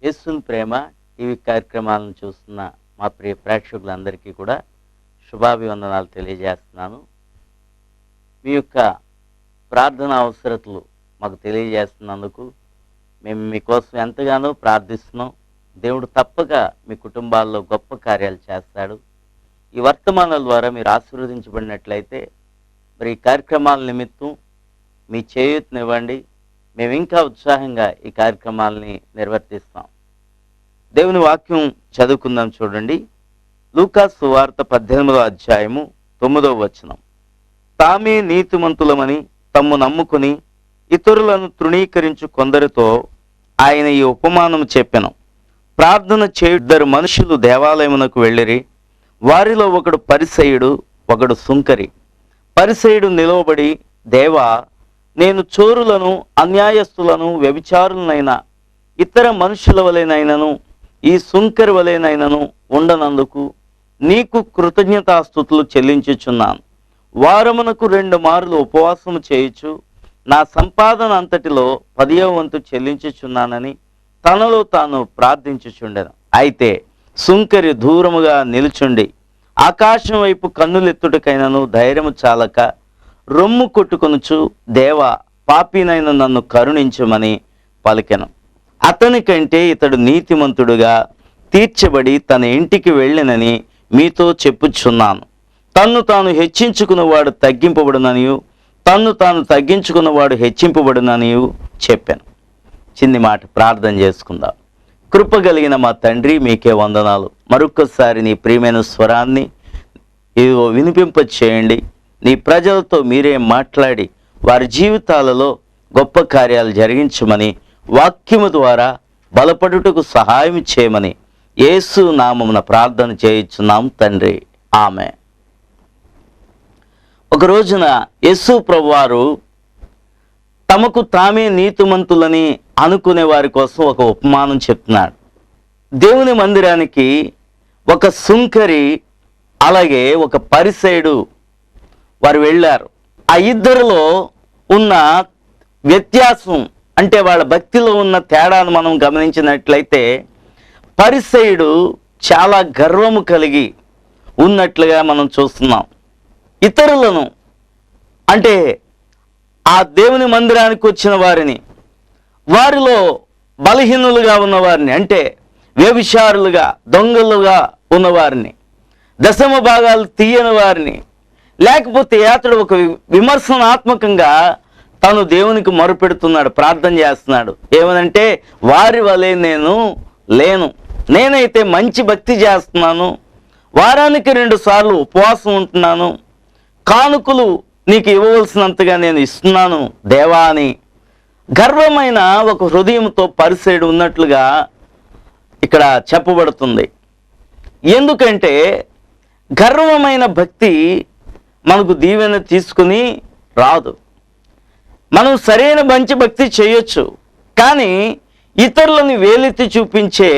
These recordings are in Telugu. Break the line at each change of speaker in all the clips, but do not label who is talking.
యేసుని ప్రేమ టీవీ కార్యక్రమాలను చూస్తున్న మా ప్రియ ప్రేక్షకులందరికీ కూడా శుభాభివందనాలు తెలియజేస్తున్నాను. మీ యొక్క ప్రార్థన అవసరతలు మాకు తెలియజేస్తున్నందుకు మేము మీకోసం ఎంతగానో ప్రార్థిస్తున్నాం. దేవుడు తప్పక మీ కుటుంబాల్లో గొప్ప కార్యాలు చేస్తాడు. ఈ వర్తమానాల ద్వారా మీరు ఆశీర్వదించబడినట్లయితే మరి ఈ కార్యక్రమాల నిమిత్తం మీ చేయూతనివ్వండి. మేము ఇంకా ఉత్సాహంగా ఈ కార్యక్రమాలని నిర్వర్తిస్తాం. దేవుని వాక్యం చదువుకుందాం. చూడండి, లూకా సువార్త 18వ అధ్యాయము 9వ వచనం. తామే నీతిమంతులమని తమ్ము నమ్ముకుని ఇతరులను తృణీకరించు కొందరితో ఆయన ఈ ఉపమానం చెప్పెను. ప్రార్థన చేయు 2 మనుషులు దేవాలయమునకు వెళ్ళిరి. వారిలో ఒకడు పరిసయ్యుడు, ఒకడు సుంకరి. పరిసయ్యుడు నిలవబడి, దేవా, నేను చోరులను, అన్యాయస్తులను, వ్యభిచారులనైనా ఇతర మనుషుల వలెనైనను ఈ సుంకరి వలెనైనను ఉండనందుకు నీకు కృతజ్ఞతాస్తుతులు చెల్లించుచున్నాను. వారమునకు 2 మార్లు ఉపవాసము చేయుచు నా సంపాదన అంతటిలో 10వ వంతు చెల్లించుచున్నానని తనలో తాను ప్రార్థించుచుండెను. అయితే సుంకరి దూరముగా నిలుచుండి ఆకాశం వైపు కన్నులెత్తుటకైనను ధైర్యము చాలక రొమ్ము కొట్టుకొనుచు, దేవా, పాపినైన నన్ను కరుణించమని పలికెను. అతనికంటే ఇతడు నీతిమంతుడుగా తీర్చబడి తన ఇంటికి వెళ్ళినని మీతో చెప్పుచున్నాను. తన్ను తాను హెచ్చించుకున్నవాడు తగ్గింపబడుననియు తన్ను తాను తగ్గించుకున్నవాడు హెచ్చింపబడుననియు చెప్పాను. చిన్ని మాట ప్రార్థన చేసుకుందాం. కృప కలిగిన మా తండ్రి, మీకే వందనాలు. మరొక్కసారి నీ ప్రియమైన స్వరాన్ని ఇదిగో వినిపింప చేయండి. నీ ప్రజలతో మీరే మాట్లాడి వారి జీవితాలలో గొప్ప కార్యాలు జరిగించమని, వాక్యము ద్వారా బలపడుటకు సహాయం చేయమని యేసు నామమున ప్రార్థన చేయుచున్నాం తండ్రి, ఆమె. ఒక రోజున యేసు ప్రభువారు తమకు తామే నీతిమంతులని అనుకునే వారి కోసం ఒక ఉపమానం చెప్తున్నాడు. దేవుని మందిరానికి ఒక సుంకరి అలాగే ఒక పరిసయ్యుడు వారు వెళ్ళారు. ఆ ఇద్దరిలో ఉన్న వ్యత్యాసం అంటే వాళ్ళ భక్తిలో ఉన్న తేడాను మనం గమనించినట్లయితే పరిసయ్యుడు చాలా గర్వము కలిగి ఉన్నట్లుగా మనం చూస్తున్నాం. ఇతరులను అంటే ఆ దేవుని మందిరానికి వచ్చిన వారిని, వారిలో బలహీనులుగా ఉన్నవారిని, అంటే వ్యభిచారులుగా, దొంగలుగా ఉన్నవారిని, దశమ భాగాలు తీయని వారిని, లేకపోతే అతడు ఒక విమర్శనాత్మకంగా తను దేవునికి మొరపెడుతున్నాడు, ప్రార్థన చేస్తున్నాడు. ఏమనంటే, వారి వలె నేను లేను, నేనైతే మంచి భక్తి చేస్తున్నాను, వారానికి 2 సార్లు ఉపవాసం ఉంటున్నాను, కానుకలు నీకు ఇవ్వవలసినంతగా నేను ఇస్తున్నాను దేవా అని గర్వమైన ఒక హృదయంతో పరిసయ్యుడు ఉన్నట్లుగా ఇక్కడ చెప్పబడుతుంది. ఎందుకంటే గర్వమైన భక్తి మనకు దీవెన తీసుకుని రాదు. మనం సరైన మంచి భక్తి చేయొచ్చు, కానీ ఇతరులను వేలెత్తి చూపించే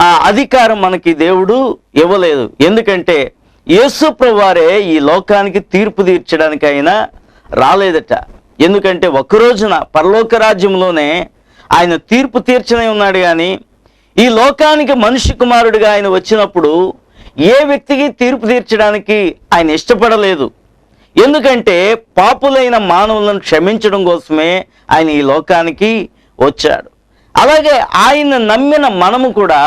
ఆ అధికారం మనకి దేవుడు ఇవ్వలేదు. ఎందుకంటే యేసు ప్రభువారే ఈ లోకానికి తీర్పు తీర్చడానికి అయినా రాలేదట. ఎందుకంటే ఒక్కరోజున పరలోక రాజ్యంలోనే ఆయన తీర్పు తీర్చనే ఉన్నాడు, కానీ ఈ లోకానికి మనిషి కుమారుడిగా ఆయన వచ్చినప్పుడు ఏ వ్యక్తికి తీర్పు తీర్చడానికి ఆయన ఇష్టపడలేదు. ఎందుకంటే పాపులైన మానవులను క్షమించడం కోసమే ఆయన ఈ లోకానికి వచ్చాడు. అలాగే ఆయన నమ్మిన మనము కూడా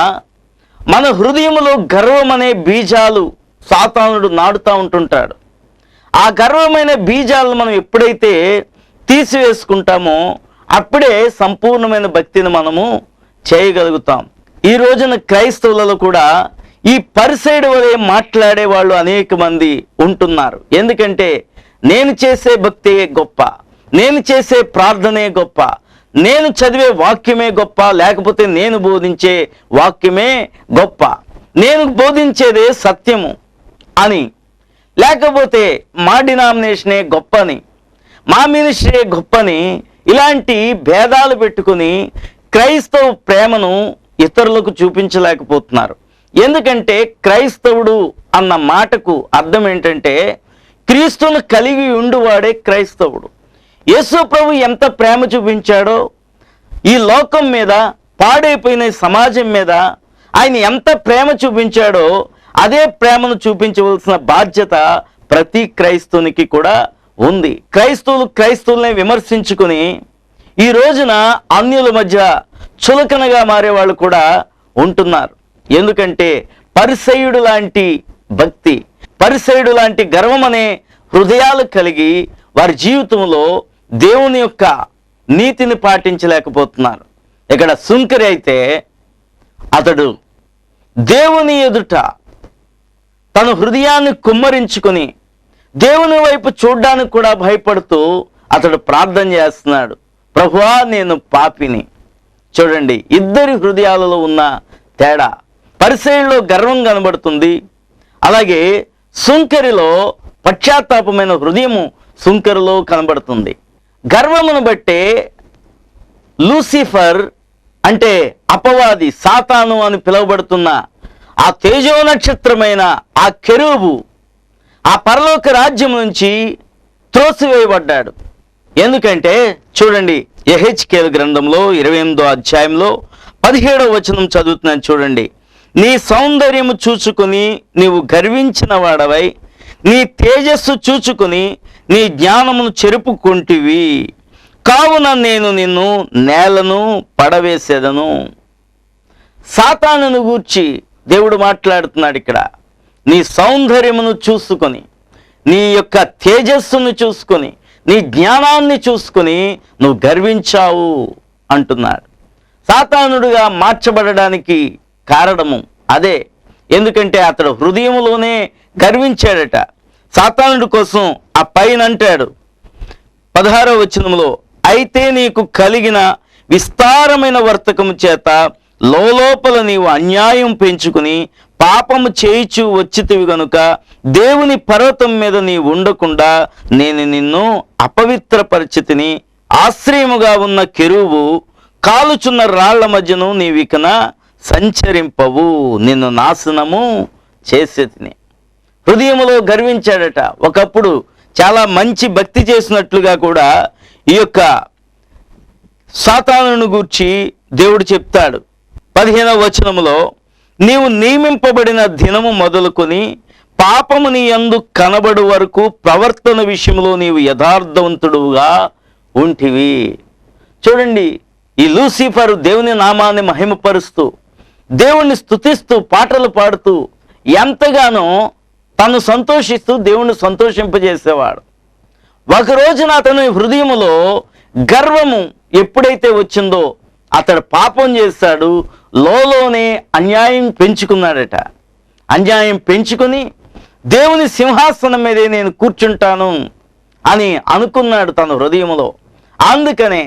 మన హృదయంలో గర్వం అనే బీజాలు సాతానుడు నాటుతూ ఉంటుంటాడు. ఆ గర్వమైన బీజాలను మనం ఎప్పుడైతే తీసివేసుకుంటామో అప్పుడే సంపూర్ణమైన భక్తిని మనము చేయగలుగుతాం. ఈ రోజున క్రైస్తవులలో కూడా ఈ పరిసయ్యుడు వలె మాట్లాడే వాళ్ళు అనేక మంది ఉంటున్నారు. ఎందుకంటే నేను చేసే భక్తియే గొప్ప, నేను చేసే ప్రార్థనే గొప్ప, నేను చదివే వాక్యమే గొప్ప, లేకపోతే నేను బోధించే వాక్యమే గొప్ప, నేను బోధించేదే సత్యము అని, లేకపోతే మా డినామినేషనే గొప్పని, మా మినిస్ట్రీ గొప్పని, ఇలాంటి భేదాలు పెట్టుకుని క్రైస్తవ ప్రేమను ఇతరులకు చూపించలేకపోతున్నారు. ఎందుకంటే క్రైస్తవుడు అన్న మాటకు అర్థం ఏంటంటే క్రీస్తును కలిగి ఉండువాడే క్రైస్తవుడు. యేసు ప్రభు ఎంత ప్రేమ చూపించాడో ఈ లోకం మీద పాడైపోయిన సమాజం మీద ఆయన ఎంత ప్రేమ చూపించాడో అదే ప్రేమను చూపించవలసిన బాధ్యత ప్రతి క్రైస్తవునికి కూడా ఉంది. క్రైస్తవులనే విమర్శించుకుని ఈ రోజున అన్యుల మధ్య చులకనగా మారేవాళ్ళు కూడా ఉంటున్నారు. ఎందుకంటే పరిసయ్యుడు లాంటి భక్తి, పరిసయ్యుడు లాంటి గర్వం అనే హృదయాలు కలిగి వారి జీవితంలో దేవుని యొక్క నీతిని పాటించలేకపోతున్నారు. ఇక్కడ సుంకరి అయితే అతడు దేవుని ఎదుట తన హృదయాన్ని కుమ్మరించుకొని దేవుని వైపు చూడ్డానికి కూడా భయపడుతూ అతడు ప్రార్థన చేస్తున్నాడు, ప్రభువా నేను పాపిని. చూడండి, ఇద్దరి హృదయాలలో ఉన్న తేడా. పరిసయ్యుల్లో గర్వం కనబడుతుంది, అలాగే సుంకరిలో పశ్చాత్తాపమైన హృదయము సుంకరిలో కనబడుతుంది. గర్వమును బట్టే లూసిఫర్ అంటే అపవాది, సాతాను అని పిలువబడుతున్న ఆ తేజో నక్షత్రమైన ఆ కెరూబు ఆ పరలోక రాజ్యం నుంచి త్రోసివేయబడ్డాడు. ఎందుకంటే చూడండి, యెహెజ్కేలు గ్రంథంలో 28వ అధ్యాయంలో 17వ వచనం చదువుతున్నాను చూడండి. నీ సౌందర్యము చూచుకుని నీవు గర్వించిన వాడవై నీ తేజస్సు చూచుకుని నీ జ్ఞానమును చెరుపుకుంటివి, కావున నేను నిన్ను నేలను పడవేసేదను. సాతానును గూర్చి దేవుడు మాట్లాడుతున్నాడు ఇక్కడ. నీ సౌందర్యమును చూసుకొని, నీ యొక్క తేజస్సును చూసుకొని, నీ జ్ఞానాన్ని చూసుకొని నువ్వు గర్వించావు అంటున్నాడు. సాతానుడుగా మార్చబడడానికి కారణము అదే. ఎందుకంటే అతడు హృదయంలోనే గర్వించాడట. సాతానుడి కోసం ఆ పైన అంటాడు 16వ వచనంలో, అయితే నీకు కలిగిన విస్తారమైన వర్తకము చేత లోపల నీవు అన్యాయం పెంచుకుని పాపము చేయిచు వచ్చితివి గనుక దేవుని పర్వతం మీద నీ ఉండకుండా నేను నిన్ను అపవిత్ర పరిస్థితిని. ఆశ్రయముగా ఉన్న కెరూబు కాలుచున్న రాళ్ల మధ్యను నీవికన సంచరింపవు, నిన్ను నాశనము చేసేతిని. హృదయములో గర్వించాడట. ఒకప్పుడు చాలా మంచి భక్తి చేసినట్లుగా కూడా ఈ యొక్క సాతానును గూర్చి దేవుడు చెప్తాడు 15వ వచనములో, నీవు నియమింపబడిన దినము మొదలుకొని పాపము నీ యందు కనబడు వరకు ప్రవర్తన విషయంలో నీవు యథార్థవంతుడుగా ఉంటివి. చూడండి, ఈ లూసిఫర్ దేవుని నామాన్ని మహిమపరుస్తూ దేవుణ్ణి స్తుతిస్తూ పాటలు పాడుతూ ఎంతగానో తను సంతోషిస్తూ దేవుణ్ణి సంతోషింపజేసేవాడు. ఒక రోజున అతని హృదయములో గర్వము ఎప్పుడైతే వచ్చిందో అతడు పాపం చేశాడు. లోనే అన్యాయం పెంచుకున్నాడట. అన్యాయం పెంచుకుని దేవుని సింహాసనం మీదే నేను కూర్చుంటాను అని అనుకున్నాడు తన హృదయములో. అందుకనే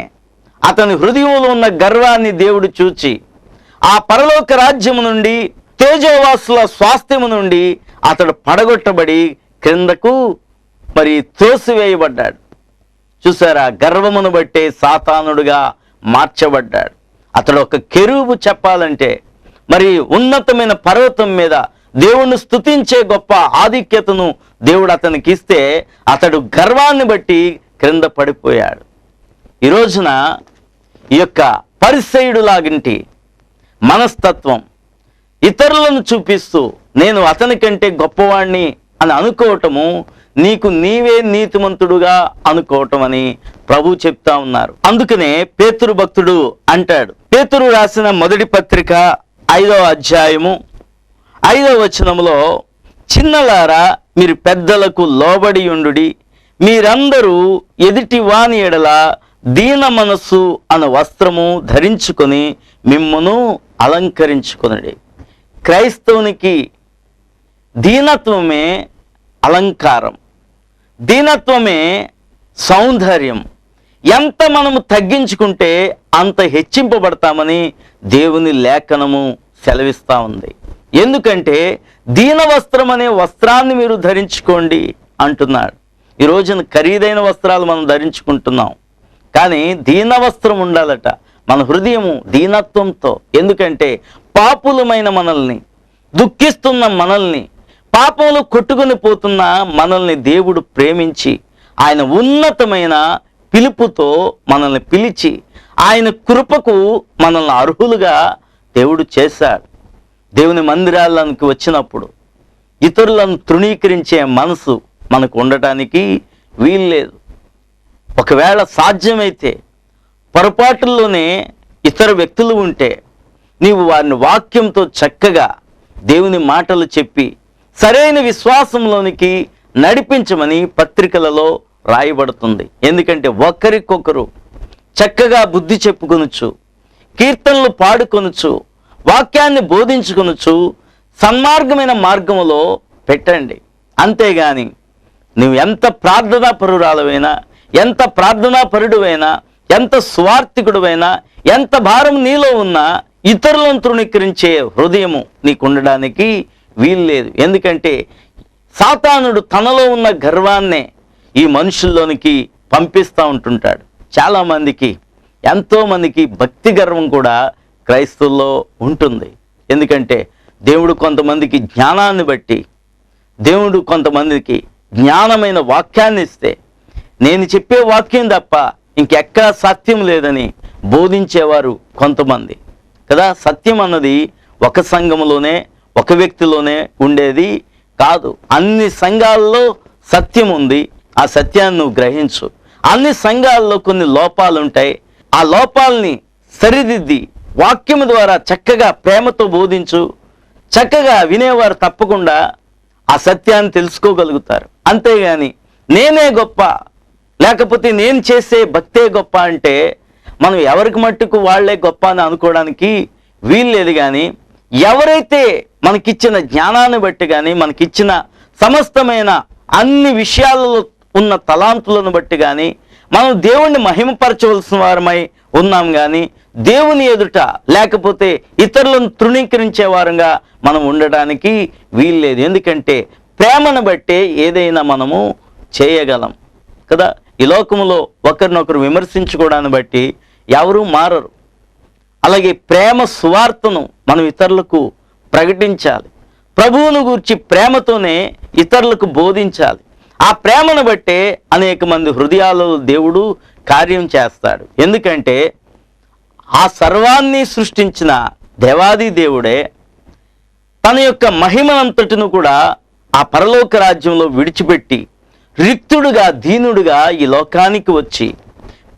అతని హృదయంలో ఉన్న గర్వాన్ని దేవుడు చూచి ఆ పరలోక రాజ్యము నుండి, తేజోవాసుల స్వాస్థ్యము నుండి అతడు పడగొట్టబడి క్రిందకు త్రోసివేయబడ్డాడు. చూసారా, గర్వమును బట్టే సాతానుడుగా మార్చబడ్డాడు. అతడు ఒక కెరూబు చెప్పాలంటే ఉన్నతమైన పర్వతం మీద దేవుణ్ణి స్తుతించే గొప్ప ఆధిక్యతను దేవుడు అతనికి ఇస్తే అతడు గర్వాన్ని బట్టి క్రింద పడిపోయాడు. ఈ రోజున ఈ యొక్క పరిసయ్యుడు లాగింటి మనస్తత్వం ఇతరులను చూపిస్తూ నేను అతని కంటే గొప్పవాణ్ణి అని అనుకోవటము నీకు నీవే నీతిమంతుడుగా అనుకోవటం అని ప్రభు చెప్తా ఉన్నారు. అందుకనే పేతురు భక్తుడు అంటాడు, పేతురు రాసిన మొదటి పత్రిక 5వ అధ్యాయము 5వ వచనములో, చిన్నలారా మీరు పెద్దలకు లోబడి ఉండుడి, మీరందరూ ఎదుటి వాని ఎడల దీన మనస్సు అను వస్త్రము ధరించుకొని మిమ్మును అలంకరించుకొనుడి. క్రైస్తవునికి దీనత్వమే అలంకారం, దీనత్వమే సౌందర్యం. ఎంత మనము తగ్గించుకుంటే అంత హెచ్చింపబడతామని దేవుని లేఖనము సెలవిస్తూ ఉంది. ఎందుకంటే దీన వస్త్రం అనే వస్త్రాన్ని మీరు ధరించుకోండి అంటున్నాడు. ఈ రోజున ఖరీదైన వస్త్రాలు మనం ధరించుకుంటున్నాం, కానీ దీన వస్త్రం ఉండాలట మన హృదయము దీనత్వంతో. ఎందుకంటే పాపులమైన మనల్ని, దుఃఖిస్తున్న మనల్ని, పాపంలో కొట్టుకుని పోతున్న మనల్ని దేవుడు ప్రేమించి ఆయన ఉన్నతమైన పిలుపుతో మనల్ని పిలిచి ఆయన కృపకు మనల్ని అర్హులుగా దేవుడు చేశాడు. దేవుని మందిరాలకు వచ్చినప్పుడు ఇతరులను తృణీకరించే మనసు మనకు ఉండటానికి వీల్లేదు. ఒకవేళ సాధ్యమైతే పొరపాటుల్లోనే ఇతర వ్యక్తులు ఉంటే నీవు వారిని వాక్యంతో చక్కగా దేవుని మాటలు చెప్పి సరైన విశ్వాసంలోనికి నడిపించమని పత్రికలలో రాయబడుతుంది. ఎందుకంటే ఒకరికొకరు చక్కగా బుద్ధి చెప్పుకొనొచ్చు, కీర్తనలు పాడుకొనొచ్చు, వాక్యాన్ని బోధించుకొనొచ్చు, సన్మార్గమైన మార్గములో పెట్టండి. అంతేగాని నువ్వు ఎంత ప్రార్థనా పరురాలవైనా, ఎంత ప్రార్థనా పరుడువైనా, ఎంత స్వార్థికుడువైనా, ఎంత భారం నీలో ఉన్నా ఇతరులను తృణీకరించే హృదయము నీకు ఉండడానికి వీల్లేదు. ఎందుకంటే సాతానుడు తనలో ఉన్న గర్వాన్నే ఈ మనుషుల్లోనికి పంపిస్తూ ఉంటుంటాడు. చాలామందికి, ఎంతోమందికి భక్తి గర్వం కూడా క్రైస్తవుల్లో ఉంటుంది. ఎందుకంటే దేవుడు కొంతమందికి జ్ఞానాన్ని బట్టి, దేవుడు కొంతమందికి జ్ఞానమైన వాక్యాన్ని ఇస్తే నేను చెప్పే వాక్యం తప్ప ఇంకెక్కడా సత్యం లేదని బోధించేవారు కొంతమంది కదా. సత్యం అన్నది ఒక సంఘములోనే, ఒక వ్యక్తిలోనే ఉండేది కాదు. అన్ని సంఘాల్లో సత్యం ఉంది. ఆ సత్యాన్ని నువ్వు గ్రహించు. అన్ని సంఘాల్లో కొన్ని లోపాలు ఉంటాయి. ఆ లోపాలని సరిదిద్ది వాక్యము ద్వారా చక్కగా ప్రేమతో బోధించు. చక్కగా వినేవారు తప్పకుండా ఆ సత్యాన్ని తెలుసుకోగలుగుతారు. అంతేగాని నేనే గొప్ప, లేకపోతే నేను చేసే భక్తే గొప్ప అంటే మనం ఎవరికి మట్టుకు వాళ్లే గొప్ప అని అనుకోవడానికి వీల్లేదు. కానీ ఎవరైతే మనకిచ్చిన జ్ఞానాన్ని బట్టి కానీ, మనకిచ్చిన సమస్తమైన అన్ని విషయాలలో ఉన్న తలాంతులను బట్టి కానీ మనం దేవుణ్ణి మహిమపరచవలసిన వారమై ఉన్నాం. కానీ దేవుని ఎదుట లేకపోతే ఇతరులను తృణీకరించే వారంగా మనం ఉండడానికి వీల్లేదు. ఎందుకంటే ప్రేమను బట్టే ఏదైనా మనము చేయగలం కదా. ఈ లోకంలో ఒకరినొకరు విమర్శించుకోవడాన్ని బట్టి ఎవరూ మారరు. అలాగే ప్రేమ సువార్తను మనం ఇతరులకు ప్రకటించాలి. ప్రభువును గూర్చి ప్రేమతోనే ఇతరులకు బోధించాలి. ఆ ప్రేమను బట్టే అనేక మంది హృదయాలలో దేవుడు కార్యం చేస్తాడు. ఎందుకంటే ఆ సర్వాన్ని సృష్టించిన దేవాది దేవుడే తన యొక్క మహిమనంతటిని కూడా ఆ పరలోక రాజ్యంలో విడిచిపెట్టి రిక్తుడుగా, దీనుడుగా ఈ లోకానికి వచ్చి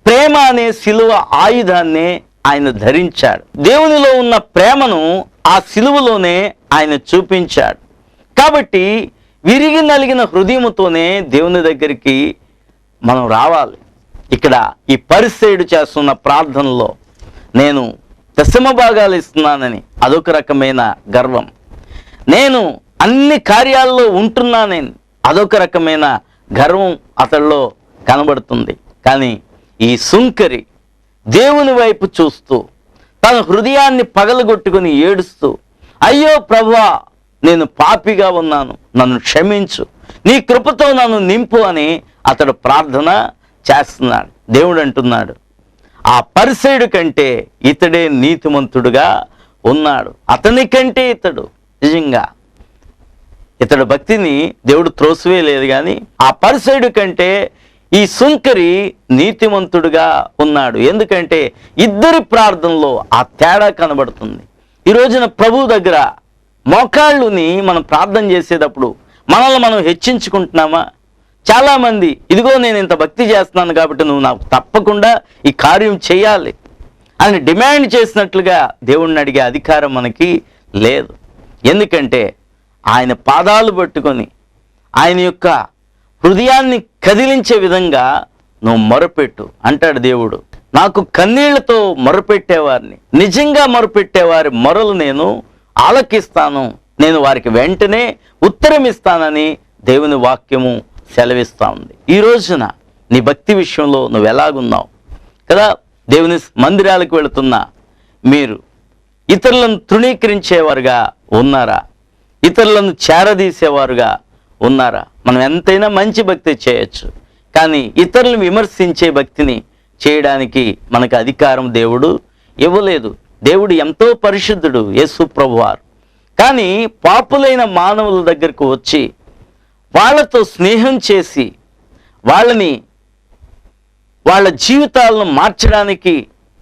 ప్రేమ అనే సిలువ ఆయుధాన్నే ఆయన ధరించాడు. దేవునిలో ఉన్న ప్రేమను ఆ సిలువలోనే ఆయన చూపించాడు. కాబట్టి విరిగి నలిగిన హృదయముతోనే దేవుని దగ్గరికి మనం రావాలి. ఇక్కడ ఈ పరిసయ్యుడు చేస్తున్న ప్రార్థనలో నేను దశమ భాగాలు ఇస్తున్నానని అదొక రకమైన గర్వం, నేను అన్ని కార్యాల్లో ఉంటున్నానని అదొక రకమైన గర్వం అతడిలో కనబడుతుంది. కానీ ఈ సుంకరి దేవుని వైపు చూస్తూ తన హృదయాన్ని పగలగొట్టుకుని ఏడుస్తూ, అయ్యో ప్రభువా, నేను పాపిగా ఉన్నాను, నన్ను క్షమించు, నీ కృపతో నన్ను నింపు అని అతడు ప్రార్థన చేస్తున్నాడు. దేవుడు అంటున్నాడు, ఆ పరిసయ్యుడి కంటే ఇతడే నీతిమంతుడుగా ఉన్నాడు. అతని కంటే నిజంగా ఇతడు భక్తిని దేవుడు త్రోసివేయలేదు. కానీ ఆ పరిసయ్యుడి కంటే ఈ సుంకరి నీతిమంతుడుగా ఉన్నాడు. ఎందుకంటే ఇద్దరి ప్రార్థనలో ఆ తేడా కనబడుతుంది. ఈ రోజున ప్రభు దగ్గర మోకాళ్ళుని మనం ప్రార్థన చేసేటప్పుడు మనల్ని మనం హెచ్చించుకుంటున్నామా? చాలామంది ఇదిగో నేను ఇంత భక్తి చేస్తున్నాను కాబట్టి నువ్వు నాకు తప్పకుండా ఈ కార్యం చేయాలి అని డిమాండ్ చేసినట్లుగా దేవుణ్ణి అడిగే అధికారం మనకి లేదు. ఎందుకంటే ఆయన పాదాలు పట్టుకొని ఆయన యొక్క హృదయాన్ని కదిలించే విధంగా నువ్వు మొరపెట్టు అంటాడు దేవుడు. నాకు కన్నీళ్లతో మొరపెట్టేవారిని, నిజంగా మొరపెట్టేవారి మొరలు నేను ఆలకిస్తాను, నేను వారికి వెంటనే ఉత్తరం ఇస్తానని దేవుని వాక్యము సెలవిస్తూ ఉంది. ఈ రోజున నీ భక్తి విషయంలో నువ్వు ఎలాగున్నావు కదా. దేవుని మందిరాలకు వెళుతున్నా మీరు ఇతరులను తృణీకరించేవారుగా ఉన్నారా? ఇతరులను చేరదీసేవారుగా ఉన్నారా? మనం ఎంతైనా మంచి భక్తి చేయొచ్చు, కానీ ఇతరులను విమర్శించే భక్తిని చేయడానికి మనకు అధికారం దేవుడు ఇవ్వలేదు. దేవుడు ఎంతో పరిశుద్ధుడు యేసు ప్రభువారు. కానీ పాపులైన మానవుల దగ్గరకు వచ్చి వాళ్ళతో స్నేహం చేసి వాళ్ళ జీవితాలను మార్చడానికి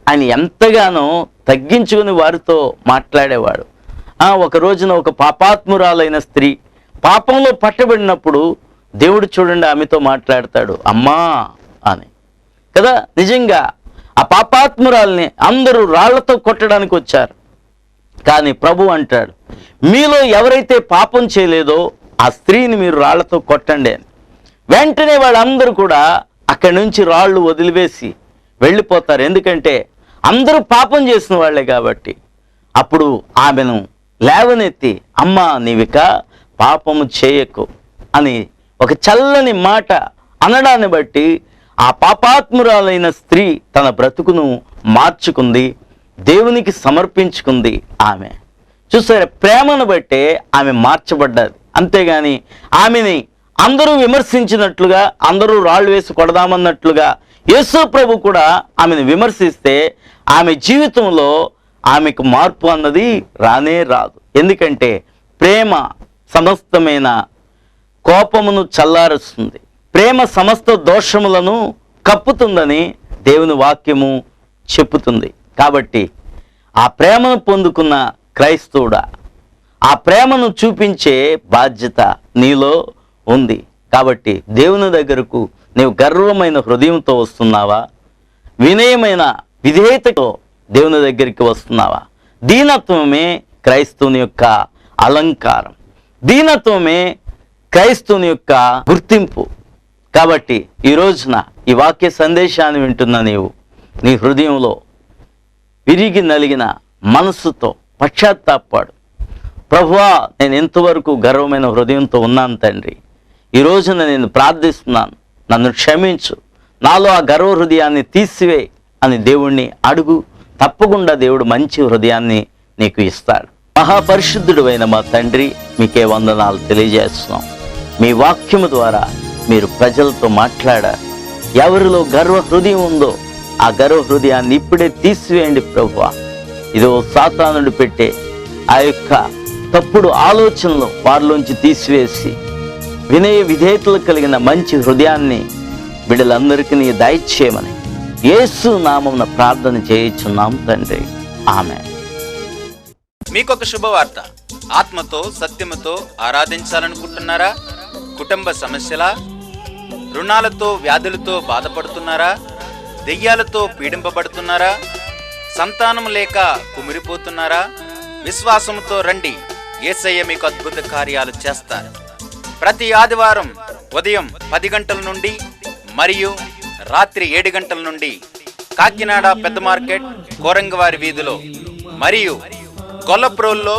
ఆయన ఎంతగానో తగ్గించుకుని వారితో మాట్లాడేవాడు. ఒక రోజున ఒక పాపాత్మురాలైన స్త్రీ పాపంలో పట్టబడినప్పుడు దేవుడు చూడండి ఆమెతో మాట్లాడతాడు, అమ్మా అని కదా. నిజంగా ఆ పాపాత్మురాల్ని అందరూ రాళ్లతో కొట్టడానికి వచ్చారు. కానీ ప్రభు అంటాడు, మీలో ఎవరైతే పాపం చేయలేదో ఆ స్త్రీని మీరు రాళ్లతో కొట్టండి అని. వెంటనే వాళ్ళందరూ కూడా అక్కడి నుంచి రాళ్ళు వదిలివేసి వెళ్ళిపోతారు. ఎందుకంటే అందరూ పాపం చేసిన వాళ్ళే కాబట్టి. అప్పుడు ఆమెను లేవనెత్తి, అమ్మా నీవిక పాపము చేయకు అని ఒక చల్లని మాట అనడాన్ని బట్టి ఆ పాపాత్మురాలైన స్త్రీ తన బ్రతుకును మార్చుకుంది, దేవునికి సమర్పించుకుంది. ఆమె చూసారా, ప్రేమను బట్టే ఆమె మార్చబడ్డది. అంతేగాని ఆమెని అందరూ విమర్శించినట్లుగా, అందరూ రాళ్ళు వేసి కొడదామన్నట్లుగా యేసు ప్రభు కూడా ఆమెను విమర్శిస్తే ఆమె జీవితంలో ఆమెకు మార్పు అన్నది రానే రాదు. ఎందుకంటే ప్రేమ సమస్తమైన కోపమును చల్లారుస్తుంది, ప్రేమ సమస్త దోషములను కప్పుతుందని దేవుని వాక్యము చెప్పుతుంది. కాబట్టి ఆ ప్రేమను పొందుకున్న క్రైస్తవుడా, ఆ ప్రేమను చూపించే బాధ్యత నీలో ఉంది. కాబట్టి దేవుని దగ్గరకు నీవు గర్వమైన హృదయంతో వస్తున్నావా? వినయమైన విధేయతతో దేవుని దగ్గరికి వస్తున్నావా? దీనత్వమే క్రైస్తవుని యొక్క అలంకారం, దీనత్వమే క్రైస్తవుని యొక్క గుర్తింపు. కాబట్టి ఈ రోజున ఈ వాక్య సందేశాన్ని వింటున్న నీవు నీ హృదయంలో విరిగి నలిగిన మనస్సుతో పశ్చాత్తాపడు. ప్రభువా, నేను ఎంతవరకు గర్వమైన హృదయంతో ఉన్నాను తండ్రి, ఈ రోజున నేను ప్రార్థిస్తున్నాను, నన్ను క్షమించు, నాలో ఆ గర్వ హృదయాన్ని తీసివే అని దేవుణ్ణి అడుగు. తప్పకుండా దేవుడు మంచి హృదయాన్ని నీకు ఇస్తాడు. మహాపరిశుద్ధుడు అయిన మా తండ్రి, మీకే వందనాలు తెలియజేస్తున్నాం. మీ వాక్యము ద్వారా మీరు ప్రజలతో మాట్లాడారు. ఎవరిలో గర్వ హృదయం ఉందో ఆ గర్వ హృదయాన్ని ఇప్పుడే తీసివేయండి ప్రభువా. ఇదో సాతానుడు పెట్టే ఆ యొక్క తప్పుడు ఆలోచనలు వారిలోంచి తీసివేసి వినయ విధేయతలు కలిగిన మంచి హృదయాన్ని బిడ్డలందరికీ నీ దయచేయమని యేసు నామమున ప్రార్థన చేయుచున్నాం తండ్రి, ఆమేన్.
మీకొక శుభవార్త. ఆత్మతో సత్యముతో ఆరాధించాలనుకుంటున్నారా? కుటుంబ సమస్యల, రుణాలతో వ్యాధులతో బాధపడుతున్నారా? దెయ్యాలతో పీడింపబడుతున్నారా? సంతానం లేక కుమిరిపోతున్నారా? విశ్వాసముతో రండి, యేసయ్య మీకు అద్భుత కార్యాలు చేస్తారు. ప్రతి ఆదివారం ఉదయం 10 గంటల నుండి మరియు రాత్రి 7 గంటల నుండి కాకినాడ పెద్ద మార్కెట్, కోరంగవారి వీధిలో మరియు గొల్లప్రోల్లో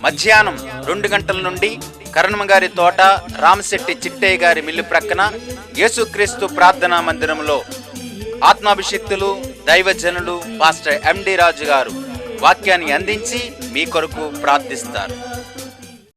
మధ్యాహ్నం 2 గంటల నుండి కరణమగారి తోట, రామశెట్టి చిట్టయ్య గారి మిల్లు ప్రక్కన యేసుక్రీస్తు ప్రార్థనా మందిరంలో ఆత్మాభిషిక్తులు, దైవజనులు పాస్టర్ ఎండి రాజు గారు వాక్యాన్ని అందించి మీ కొరకు ప్రార్థిస్తారు.